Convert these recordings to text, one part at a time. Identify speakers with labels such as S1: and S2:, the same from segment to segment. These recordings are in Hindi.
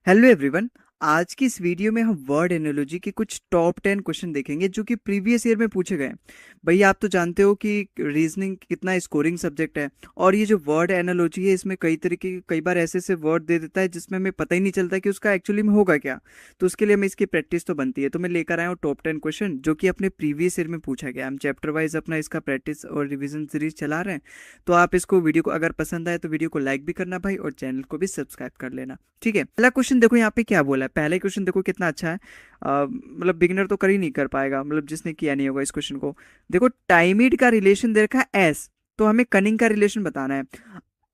S1: Hello everyone. आज की इस वीडियो में हम वर्ड एनोलॉजी के कुछ टॉप 10 क्वेश्चन देखेंगे जो कि प्रीवियस ईयर में पूछे गए हैं। भाई आप तो जानते हो कि रीजनिंग कितना स्कोरिंग सब्जेक्ट है, और ये जो वर्ड एनोलॉजी है इसमें कई बार ऐसे ऐसे वर्ड दे देता है जिसमें हमें पता ही नहीं चलता कि उसका एक्चुअली में होगा क्या। तो उसके लिए हमें इसकी प्रैक्टिस तो बनती है। तो मैं लेकर आया हूँ टॉप 10 क्वेश्चन जो कि अपने प्रीवियस ईयर में पूछा गया। हम चैप्टर वाइज अपना इसका प्रैक्टिस और रिविजन सीरीज चला रहे हैं। तो आप इसको वीडियो को अगर पसंद आए तो वीडियो को लाइक भी करना भाई, और चैनल को भी सब्सक्राइब कर लेना। ठीक है, पहला क्वेश्चन देखो यहाँ पे क्या बोला है। पहला क्वेश्चन देखो कितना अच्छा है। मतलब बिगिनर तो कर ही नहीं कर पाएगा, मतलब जिसने किया नहीं होगा इस क्वेश्चन को। देखो टाइमिड का रिलेशन दे रखा है एस, तो हमें कनिंग का रिलेशन बताना है।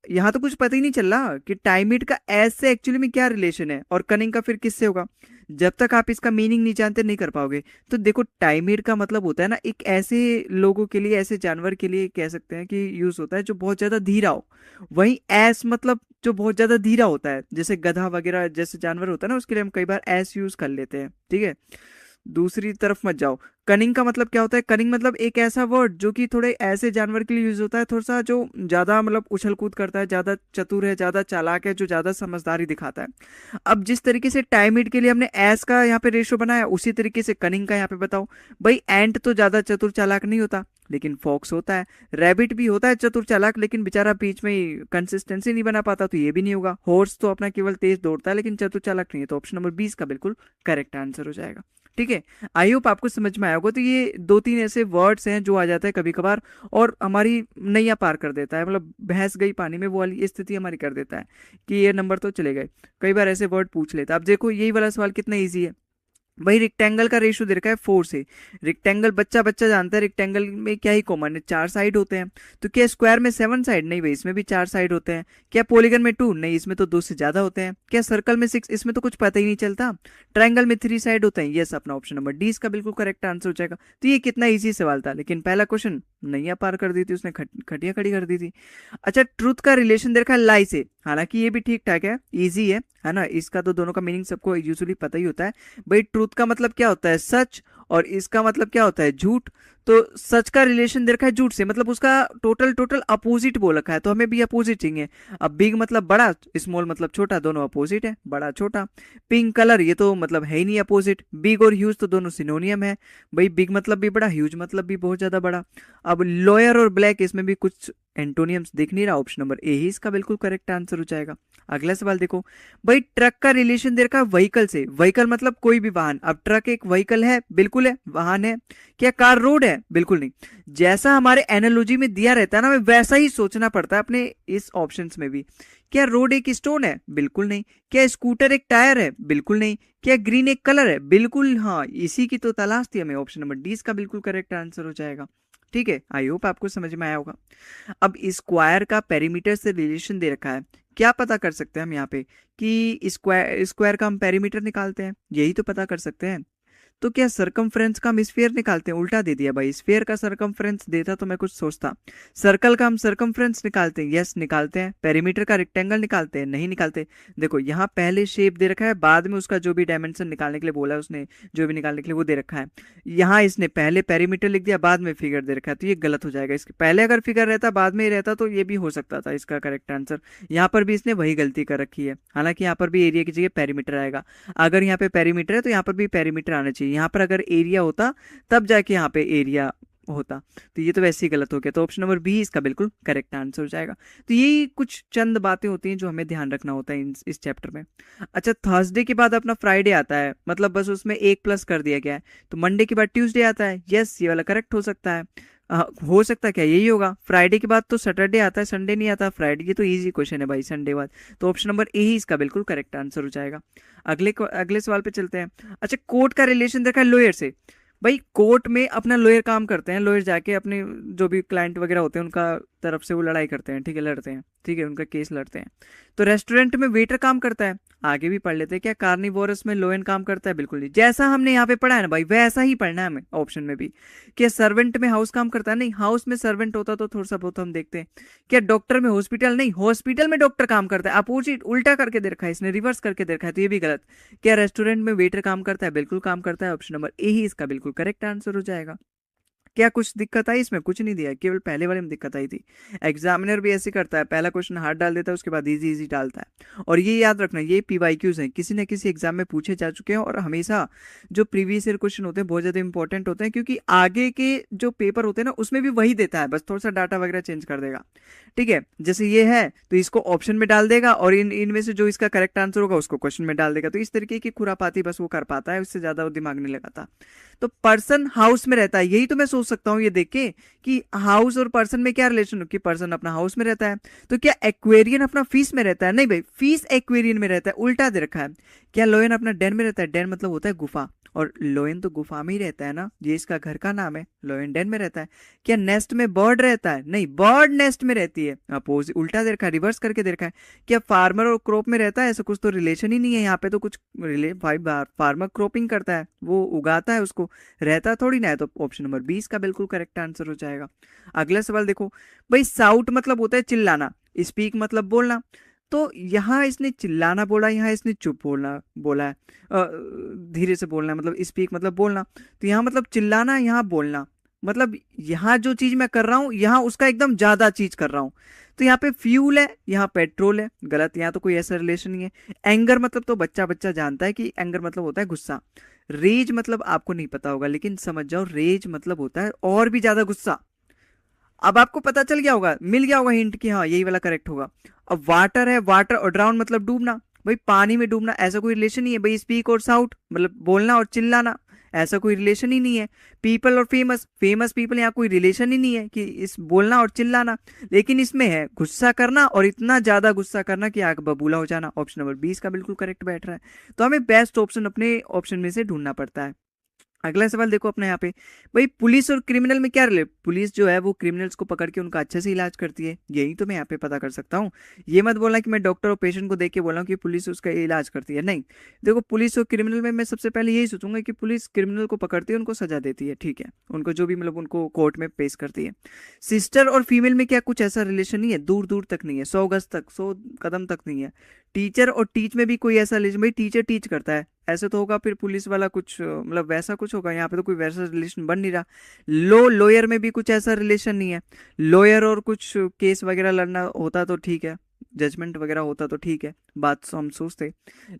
S1: यहाँ तो कुछ पता ही नहीं चल रहा कि टाइमिड का एस से एक्चुअली में क्या रिलेशन है और कनिंग का फिर किससे होगा। जब तक आप इसका मीनिंग नहीं जानते नहीं कर पाओगे। तो देखो टाइमिड का मतलब होता है ना, एक ऐसे लोगों के लिए, ऐसे जानवर के लिए कह सकते हैं कि यूज होता है जो बहुत ज्यादा धीरा हो। वहीं एस मतलब जो बहुत ज्यादा धीरा होता है, जैसे गधा वगैरह जैसे जानवर होता है ना, उसके लिए हम कई बार एस यूज कर लेते हैं। ठीक है, दूसरी तरफ मत जाओ। कनिंग का मतलब क्या होता है? कनिंग मतलब एक ऐसा वर्ड जो कि थोड़े ऐसे जानवर के लिए यूज होता है, थोड़ा सा जो ज्यादा मतलब उछल कूद करता है, ज्यादा चतुर है, ज्यादा चालाक है, जो ज्यादा समझदारी दिखाता है। अब जिस तरीके से टाइमिड के लिए हमने एस का यहाँ पे रेशो बनाया, उसी तरीके से कनिंग का यहाँ पे बताओ। भाई एंट तो ज्यादा चतुर चालाक नहीं होता, लेकिन फॉक्स होता है। रैबिट भी होता है चतुर चालाक, लेकिन बेचारा बीच में ही कंसिस्टेंसी नहीं बना पाता, तो ये भी नहीं होगा। हॉर्स तो अपना केवल तेज दौड़ता है लेकिन चतुर चालाक नहीं है। तो ऑप्शन नंबर 20 का बिल्कुल करेक्ट आंसर हो जाएगा। ठीक है, आई होप आपको समझ में आया होगा। तो ये दो तीन ऐसे वर्ड्स हैं जो आ जाते हैं कभी कभार और हमारी नैया पार कर देता है, मतलब भैंस गई पानी में वो वाली स्थिति हमारी कर देता है कि ये नंबर तो चले गए। कई बार ऐसे वर्ड पूछ लेता है। अब देखो यही वाला सवाल कितना ईजी है। भाई रेक्टेंगल का रेशियो दे रखा है 4 से। रेक्टेंगल बच्चा बच्चा जानता है रेक्टेंगल में क्या ही कॉमन है, 4 साइड होते हैं। तो क्या स्क्वायर में 7 साइड? नहीं भाई, इसमें भी 4 साइड होते हैं। क्या पॉलीगन में 2? नहीं, इसमें तो 2 से ज्यादा होते हैं। क्या सर्कल में 6? इसमें तो कुछ पता ही नहीं चलता। ट्रायंगल में 3 साइड होते हैं। यस, अपना ऑप्शन नंबर डी इसका बिल्कुल करेक्ट आंसर हो जाएगा। तो ये कितना ईजी सवाल था, लेकिन पहला क्वेश्चन नैया पार कर दी थी उसने, खटिया खड़ी कर दी थी। अच्छा, ट्रूथ का रिलेशन दे रखा है लाई से। हालांकि ये भी ठीक ठाक है, इजी है ना। इसका तो दोनों का मीनिंग सबको यूजुअली पता ही होता है। भाई ट्रूथ का मतलब क्या होता है? सच। और इसका मतलब क्या होता है? झूठ। तो सच का रिलेशन दे रखा है झूठ से, मतलब उसका टोटल टोटल अपोजिट बोल रखा है, तो हमें भी अपोजिट चाहिए। अब बिग मतलब बड़ा, स्मॉल मतलब छोटा, दोनों अपोजिट है, बड़ा छोटा। पिंक कलर, ये तो मतलब है ही नहीं अपोजिट। बिग और ह्यूज तो दोनों सिनोनियम है। भाई बिग मतलब भी बड़ा, ह्यूज मतलब भी बहुत ज्यादा बड़ा। अब लॉयर और ब्लैक, इसमें भी कुछ एंटोनियम्स दिख नहीं रहा। ऑप्शन नंबर ए ही इसका बिल्कुल करेक्ट आंसर हो जाएगा। अगला सवाल देखो। भाई ट्रक का रिलेशन दे रखा है व्हीकल से। व्हीकल मतलब कोई भी वाहन। अब ट्रक एक व्हीकल है, बिल्कुल है, वाहन है। क्या कार रोड है? बिल्कुल नहीं। जैसा हमारे एनालॉजी में दिया रहता है ना, हमें वैसा ही सोचना पड़ता है अपने इस ऑप्शंस में भी। क्या रोड एक स्टोन है? बिल्कुल नहीं। क्या स्कूटर एक टायर है? बिल्कुल नहीं। क्या ग्रीन एक कलर है? बिल्कुल हाँ, इसी की तो तलाश थी हमें। ऑप्शन नंबर डी इसका बिल्कुल करेक्ट आंसर हो जाएगा। ठीक है, आई होप आपको समझ में आया होगा। अब स्क्वायर का पेरीमीटर से रिलेशन दे रखा है। क्या पता कर सकते हैं हम यहाँ पे कि स्क्वायर स्क्वायर का हम पेरीमीटर निकालते हैं, यही तो पता कर सकते हैं। तो क्या सरकमफ्रेंस का हम स्फीयर निकालते हैं? उल्टा दे दिया भाई, स्फीयर का सरकमफ्रेंस देता तो मैं कुछ सोचता। सर्कल का हम सरकमफ्रेंस निकालते हैं? यस निकालते हैं। पेरीमीटर का रेक्टेंगल निकालते हैं? नहीं निकालते। देखो यहाँ पहले शेप दे रखा है, बाद में उसका जो भी डायमेंशन निकालने के लिए बोला है उसने, जो भी निकालने के लिए वो दे रखा है। यहाँ इसने पहले पेरीमीटर लिख दिया, बाद में फिगर दे रखा है, तो ये गलत हो जाएगा। इसके पहले अगर फिगर रहता बाद में ही रहता तो ये भी हो सकता था इसका करेक्ट आंसर। यहाँ पर भी इसने वही गलती कर रखी है। हालांकि यहाँ पर भी एरिया की जगह पेरीमीटर आएगा। अगर यहाँ पे पेरीमीटर है तो यहाँ पर भी पेरीमीटर आना चाहिए। यहाँ पर अगर एरिया होता तब जाके यहाँ पे एरिया होता। तो ये तो वैसे ही गलत हो गया। तो ऑप्शन नंबर बी इसका बिल्कुल करेक्ट आंसर हो जाएगा। तो यही कुछ चंद बातें होती हैं जो हमें ध्यान रखना होता है इस चैप्टर में। अच्छा, थर्सडे के बाद अपना फ्राइडे आता है, मतलब बस उसमें एक प्लस कर दिया गया है। तो मंडे के बाद ट्यूसडे आता है। यस, ये वाला करेक्ट हो सकता है। हो सकता है क्या यही होगा। फ्राइडे के बाद तो सैटरडे आता है, संडे नहीं आता। फ्राइडे, ये तो इजी क्वेश्चन है भाई, संडे बाद। तो ऑप्शन नंबर ए ही इसका बिल्कुल करेक्ट आंसर हो जाएगा। अगले सवाल पे चलते हैं। अच्छा, कोर्ट का रिलेशन देखा है लॉयर से। भाई कोर्ट में अपना लॉयर काम करते हैं, लॉयर जाके अपने जो भी क्लाइंट वगैरह होते हैं उनका तरफ से वो लड़ाई करते हैं, ठीक है, लड़ते हैं, ठीक है, उनका केस लड़ते हैं। तो रेस्टोरेंट में वेटर काम करता है। आगे भी पढ़ लेते हैं। क्या कार्निवोरस में लोयन काम करता है? बिल्कुल नहीं। जैसा हमने यहाँ पे पढ़ा है ना भाई, वैसा ही पढ़ना है हमें ऑप्शन में भी। क्या सर्वेंट में हाउस काम करता है? नहीं, हाउस में सर्वेंट होता तो थोड़ा सा बहुत हम देखते हैं। क्या डॉक्टर में हॉस्पिटल? नहीं, हॉस्पिटल में डॉक्टर काम करता है। अपोजिट, उल्टा करके दे रखा है इसने, रिवर्स करके दे रखा है, तो ये भी गलत। क्या रेस्टोरेंट में वेटर काम करता है? बिल्कुल काम करता है। ऑप्शन नंबर ए ही इसका बिल्कुल करेक्ट आंसर हो जाएगा। क्या कुछ दिक्कत आई इसमें? कुछ नहीं दिया, केवल पहले वाले में दिक्कत आई थी। एग्जामिनर भी ऐसे करता है, पहला क्वेश्चन हार्ड डाल देता है, उसके बाद इजी इजी डालता है। और ये याद रखना, ये पीवाईक्यूज हैं, किसी न किसी एग्जाम में पूछे जा चुके हैं, और हमेशा जो प्रीवियस ईयर क्वेश्चन होते हैं बहुत ज़्यादा इंपॉर्टेंट होते हैं, क्योंकि आगे के जो पेपर होते हैं ना उसमें भी वही देता है, बस थोड़ा सा डाटा वगैरह चेंज कर देगा। ठीक है, जैसे ये है तो इसको ऑप्शन में डाल देगा, और इनमें से जो इसका करेक्ट आंसर होगा उसको क्वेश्चन में डाल देगा। तो इस तरीके की खुरापाती बस वो कर पाता है, उससे ज्यादा वो दिमाग नहीं लगाता। तो पर्सन हाउस में रहता है, यही तो मैं सोच सकता हूँ ये देख के कि हाउस और पर्सन में क्या रिलेशन हो, कि पर्सन अपना हाउस में रहता है, तो क्या एक्वेरियन अपना फीस में रहता है? नहीं भाई, फीस एक्वेरियन में रहता है, उल्टा दे रखा है। क्या लोयन अपना डेन में रहता है? डेन मतलब होता है गुफा, और लोयन तो गुफा में ही रहता है ना, ये इसका घर का नाम है, लोयन डेन में रहता है। क्या नेस्ट में बर्ड रहता है? नहीं, बर्ड नेस्ट में रहती है। अपोज उल्टा दे रखा है, रिवर्स करके दे रखा है। क्या फार्मर और क्रॉप में रहता है? ऐसा कुछ तो रिलेशन ही नहीं है यहाँ पे, तो कुछ फार्मर क्रॉपिंग करता है, वो उगाता है उसको, रहता थोड़ी ना है। तो ऑप्शन नंबर 20 का बिल्कुल करेक्ट आंसर हो जाएगा। अगला सवाल देखो भाई, साउट मतलब होता है चिल्लाना, स्पीक मतलब बोलना। तो यहाँ इसने चिल्लाना बोला, यहाँ इसने चुप बोलना बोला है, धीरे से बोलना, मतलब स्पीक मतलब बोलना। तो यहाँ मतलब चिल्लाना, यहाँ बोलना, मतलब यहाँ जो चीज मैं कर रहा हूँ यहाँ उसका एकदम ज्यादा चीज कर रहा हूँ। तो यहाँ पे फ्यूल है, यहाँ पेट्रोल है, गलत, यहाँ तो कोई ऐसा रिलेशन नहीं है। एंगर मतलब तो बच्चा बच्चा जानता है कि एंगर मतलब होता है गुस्सा। रेज मतलब आपको नहीं पता होगा, लेकिन समझ जाओ, रेज मतलब होता है और भी ज्यादा गुस्सा। अब आपको पता चल गया होगा, मिल गया होगा हिंट कि हाँ यही वाला करेक्ट होगा। अब वाटर है, वाटर और ड्राउन मतलब डूबना, भाई पानी में डूबना, ऐसा कोई रिलेशन नहीं है भाई। स्पीक और साउट मतलब बोलना और चिल्लाना, ऐसा कोई रिलेशन ही नहीं है। पीपल और फेमस, फेमस पीपल, यहाँ कोई रिलेशन ही नहीं है कि इस बोलना और चिल्लाना। लेकिन इसमें है गुस्सा करना, और इतना ज्यादा गुस्सा करना कि आग बबूला हो जाना। ऑप्शन नंबर 20 का बिल्कुल करेक्ट बैठ रहा है। तो हमें बेस्ट ऑप्शन अपने ऑप्शन में से ढूंढना पड़ता है। अगला सवाल देखो अपने यहाँ पे, भाई पुलिस और क्रिमिनल में क्या रिलेट? पुलिस जो है वो क्रिमिनल्स को पकड़ के उनका अच्छे से इलाज करती है, यही तो मैं यहाँ पे पता कर सकता हूँ। ये मत बोलना कि मैं डॉक्टर और पेशेंट को देख के बोल रहा हूँ कि पुलिस उसका इलाज करती है, नहीं। देखो पुलिस और क्रिमिनल में मैं सबसे पहले यही सोचूंगा कि पुलिस क्रिमिनल को पकड़ती है, उनको सजा देती है, ठीक है, उनको जो भी मतलब उनको कोर्ट में पेश करती है। सिस्टर और फीमेल में क्या कुछ ऐसा रिलेशन नहीं है? दूर दूर तक नहीं है, 100 गज तक, 100 कदम तक नहीं है। टीचर और टीच में भी कोई ऐसा रिलेशन? भाई टीचर टीच करता है, ऐसे तो होगा, फिर पुलिस वाला कुछ मतलब वैसा कुछ होगा, यहाँ पे तो कोई वैसा रिलेशन बन नहीं रहा। लॉयर में भी कुछ ऐसा रिलेशन नहीं है। लॉयर और कुछ केस वगैरह लड़ना होता तो ठीक है, जजमेंट वगैरह होता तो ठीक है, बात तो हम सोचते।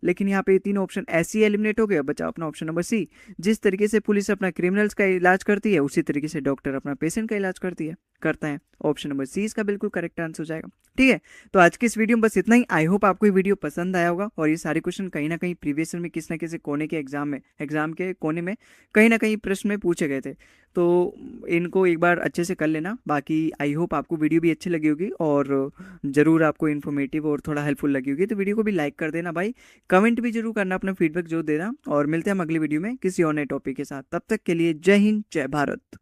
S1: लेकिन यहाँ पे ये तीन ऑप्शन ऐसे ही एलिमिनेट हो गया, बचा अपना ऑप्शन नंबर सी। जिस तरीके से पुलिस अपना क्रिमिनल्स का इलाज करती है, उसी तरीके से डॉक्टर अपना पेशेंट का इलाज करता है। ऑप्शन नंबर सी इसका बिल्कुल करेक्ट आंसर हो जाएगा। ठीक है, तो आज की इस वीडियो में बस इतना ही। आई होप आपको ये वीडियो पसंद आया होगा, और ये सारे क्वेश्चन कहीं ना कहीं प्रीवियस ईयर में किसी न किसी कोने के एग्जाम के कोने में कहीं ना कहीं प्रश्न में पूछे गए थे। तो इनको एक बार अच्छे से कर लेना। बाकी आई होप आपको वीडियो भी अच्छी लगी होगी, और ज़रूर आपको इन्फॉर्मेटिव और थोड़ा हेल्पफुल लगी होगी। तो वीडियो को भी लाइक कर देना भाई, कमेंट भी जरूर करना, अपना फीडबैक जो देना। और मिलते हैं हम अगली वीडियो में किसी और नए टॉपिक के साथ। तब तक के लिए जय हिंद, जय भारत।